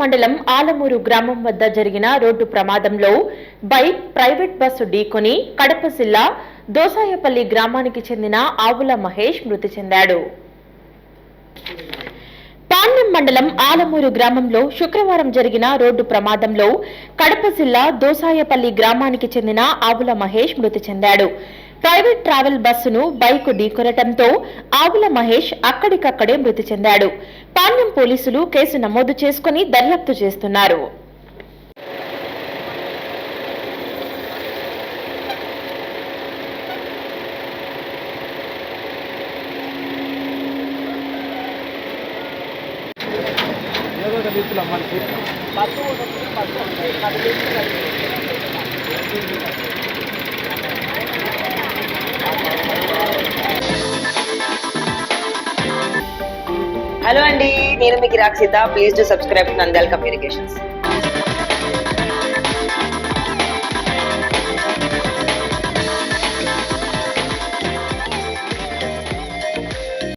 మండలం ఆలమూరు గ్రామం వద్ద జరిగిన రోడ్డు ప్రమాదంలో బైక్ ప్రైవేట్ బస్సు ఢీకొని కడప జిల్లా దోసాయపల్లి గ్రామానికి చెందిన ఆవుల మహేష్ మృతి చెందాడు. పాణ్యం మండలం ఆలమూరు గ్రామంలో శుక్రవారం జరిగిన రోడ్డు ప్రమాదంలో కడప జిల్లా దోసాయపల్లి గ్రామానికి చెందిన ఆవుల మహేష్ మృతి చెందాడు. ప్రైవేట్ ట్రావెల్ బస్సును బైక్ ఢీకొనటంతో ఆవుల మహేష్ అక్కడికక్కడే మృతి చెందాడు. పాణ్యం పోలీసులు కేసు నమోదు చేసుకుని దర్యాప్తు చేస్తున్నారు. హలో అండి, నేను మీకు Rakshitha. Please do subscribe to Nandyal communications.